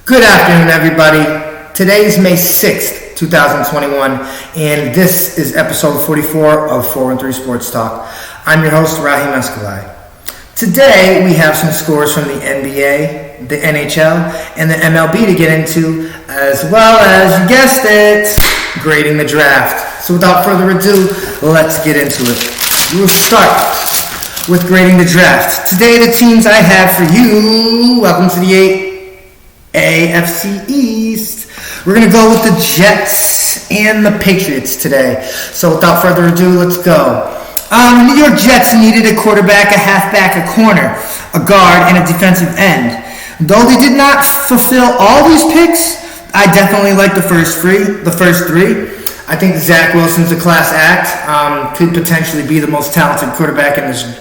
Good afternoon, everybody. Today is May 6th, 2021, and this is episode 44 of 413 Sportstalk. I'm your host, Rahim Escalay. Today, we have some scores from the NBA, the NHL, and the MLB to get into, as well as, you guessed it, grading the draft. So without further ado, let's get into it. We'll start with grading the draft. Today, the teams I have for you, welcome to the AFC East. We're going to go with the Jets and the Patriots today. So without further ado, let's go. The New York Jets needed a quarterback, a halfback, a corner, a guard, and a defensive end. Though they did not fulfill all these picks, I definitely like the first three. I think Zach Wilson's a class act. Could potentially be the most talented quarterback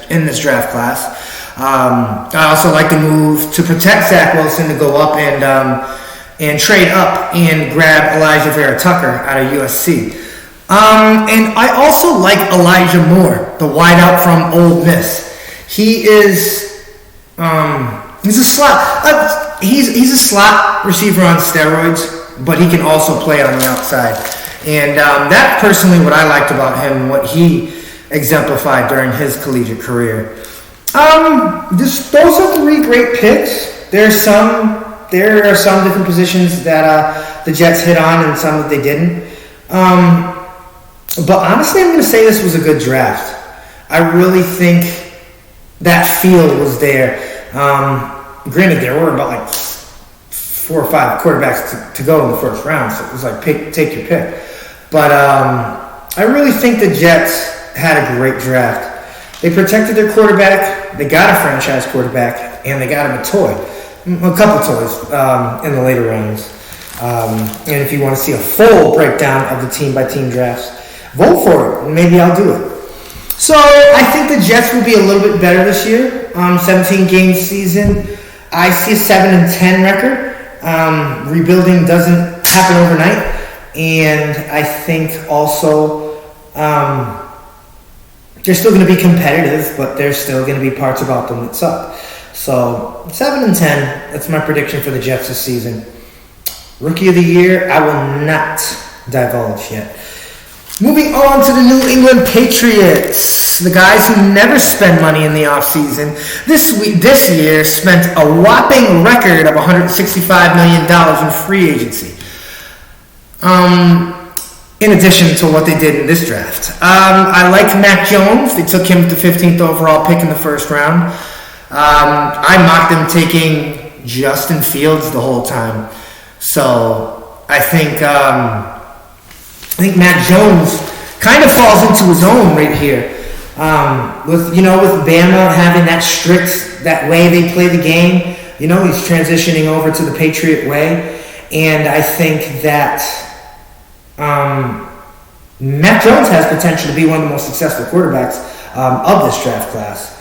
in this draft class. I also like the move to protect Zach Wilson to go up and trade up and grab Elijah Vera Tucker out of USC. And I also like Elijah Moore, the wideout from Ole Miss. He's a slot. He's a slot receiver on steroids, but he can also play on the outside. And that's personally what I liked about him, what he exemplified during his collegiate career. Those are three great picks. There are some different positions that the Jets hit on and some that they didn't. But honestly, I'm going to say this was a good draft. I really think that feel was there. Granted, there were about like 4 or 5 quarterbacks to go in the first round, so it was like take your pick. But I really think the Jets had a great draft. They protected their quarterback, they got a franchise quarterback, and they got him a couple toys in the later rounds. And if you want to see a full breakdown of the team-by-team drafts, vote for it. Maybe I'll do it. So I think the Jets will be a little bit better this year. 17-game season. I see a 7-10 record. Rebuilding doesn't happen overnight. And I think also they're still going to be competitive, but there's still going to be parts about them that suck. So 7-10, that's my prediction for the Jets this season. Rookie of the Year, I will not divulge yet. Moving on to the New England Patriots, the guys who never spend money in the offseason. This year spent a whopping record of $165 million in free agency. In addition to what they did in this draft. I like Mac Jones. They took him with the 15th overall pick in the first round. I mocked them taking Justin Fields the whole time. So I think Mac Jones kind of falls into his own right here. With Bama having that way they play the game, he's transitioning over to the Patriot way. And I think that Mac Jones has potential to be one of the most successful quarterbacks of this draft class.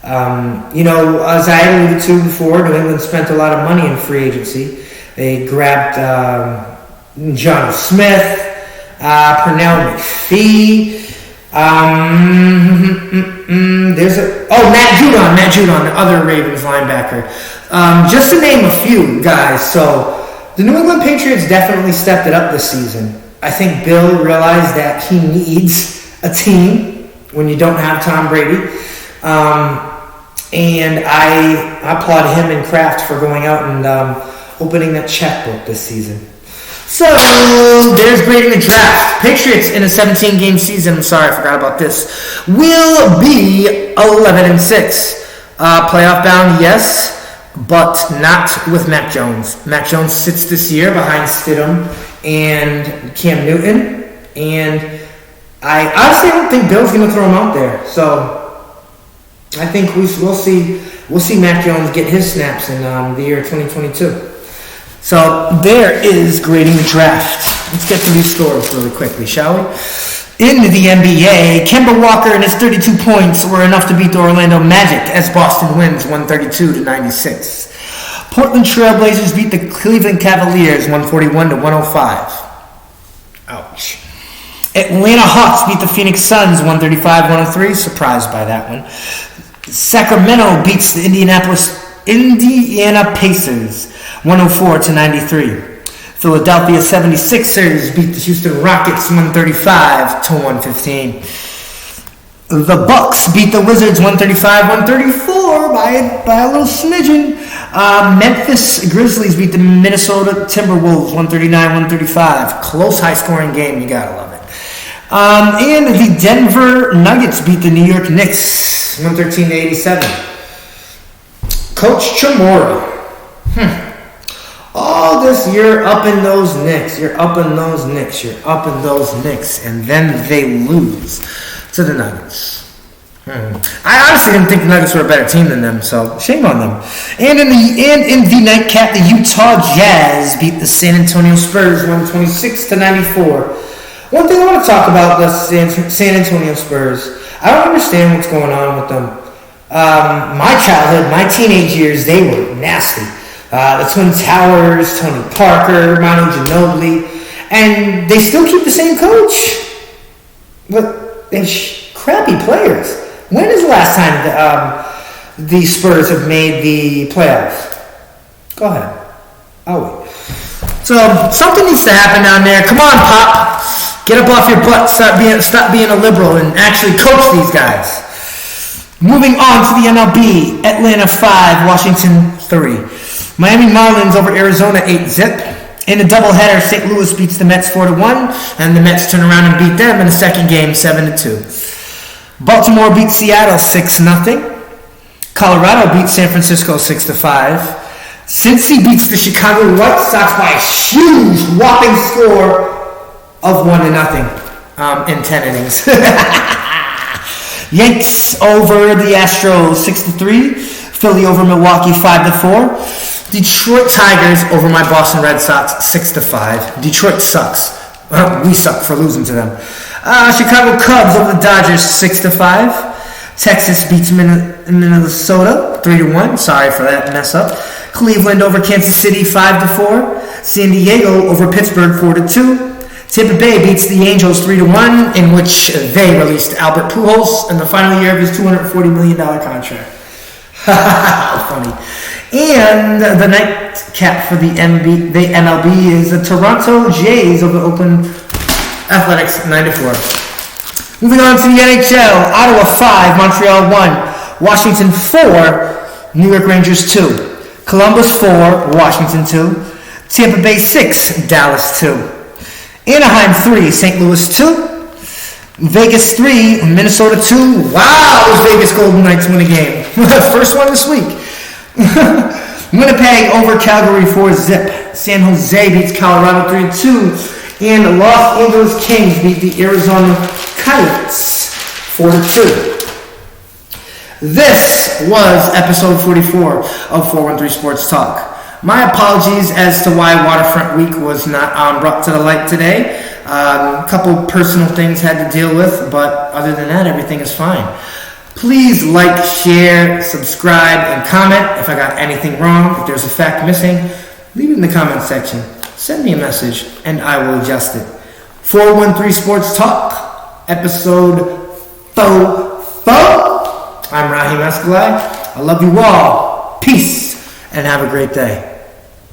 As I had alluded to before, New England spent a lot of money in free agency. They grabbed John Smith, Pernell McPhee. Matt Judon, the other Ravens linebacker. Just to name a few guys. So the New England Patriots definitely stepped it up this season. I think Bill realized that he needs a team when you don't have Tom Brady. And I applaud him and Kraft for going out and opening that checkbook this season. So, there's grading the draft. Patriots in a 17-game season, I'm sorry, I forgot about this, will be 11-6. Playoff bound, yes, but not with Mac Jones. Mac Jones sits this year behind Stidham and Cam Newton, and I honestly don't think Bill's going to throw him out there. So I think we'll see Mac Jones get his snaps in the year 2022. So there is grading the draft. Let's get to these scores really quickly, shall we? In the NBA, Kemba Walker and his 32 points were enough to beat the Orlando Magic as Boston wins 132-96. Portland Trailblazers beat the Cleveland Cavaliers 141-105. Ouch. Atlanta Hawks beat the Phoenix Suns 135-103. Surprised by that one. Sacramento beats the Indianapolis Indiana Pacers 104-93. Philadelphia 76ers beat the Houston Rockets 135-115. The Bucks beat the Wizards 135-134 by a little smidgen. Memphis Grizzlies beat the Minnesota Timberwolves 139-135. Close, high-scoring game. You gotta love it. And the Denver Nuggets beat the New York Knicks 113-87. Coach Chamorro. All this, you're up in those Knicks. You're up in those Knicks. You're up in those Knicks. And then they lose to the Nuggets. I honestly didn't think the Nuggets were a better team than them, so shame on them. And in the nightcap, the Utah Jazz beat the San Antonio Spurs 126-94. One thing I want to talk about the San Antonio Spurs, I don't understand what's going on with them. My childhood, my teenage years, they were nasty. The Twin Towers, Tony Parker, Manu Ginobili, and they still keep the same coach. But they're crappy players. When is the last time the Spurs have made the playoffs? Go ahead. I'll wait. So something needs to happen down there. Come on, Pop. Get up off your butt. Stop being a liberal and actually coach these guys. Moving on to the MLB. Atlanta 5, Washington 3. Miami Marlins over Arizona 8-zip. In a doubleheader, St. Louis beats the Mets 4-1, and the Mets turn around and beat them in the second game 7-2. Baltimore beats Seattle 6-0. Colorado beats San Francisco 6-5. Cincy beats the Chicago White Sox by a huge whopping score of 1-0 in 10 innings. Yanks over the Astros 6-3. Philly over Milwaukee 5-4. Detroit Tigers over my Boston Red Sox 6-5. Detroit sucks. We suck for losing to them. Chicago Cubs over the Dodgers 6-5. Texas beats Minnesota 3-1. Sorry for that mess up. Cleveland over Kansas City 5-4. San Diego over Pittsburgh 4-2. Tampa Bay beats the Angels 3-1, in which they released Albert Pujols in the final year of his $240 million contract. Funny. And the nightcap for the MLB is the Toronto Jays over Oakland Athletics 9-4. Moving on to the NHL, Ottawa 5, Montreal 1, Washington 4, New York Rangers 2, Columbus 4, Washington 2, Tampa Bay 6, Dallas 2, Anaheim 3, St. Louis 2, Vegas 3, Minnesota 2. Wow, those Vegas Golden Knights win a game. First one this week. Winnipeg over Calgary 4-zip. San Jose beats Colorado 3-2. And Los Angeles Kings beat the Arizona Coyotes 4-2. This was episode 44 of 413 Sports Talk. My apologies as to why Waterfront Week was not brought to the light today. A couple personal things had to deal with, but other than that, everything is fine. Please like, share, subscribe, and comment if I got anything wrong. If there's a fact missing, leave it in the comment section. Send me a message, and I will adjust it. 413 Sports Talk, episode 44. I'm Raheem Escalay. I love you all. Peace, and have a great day.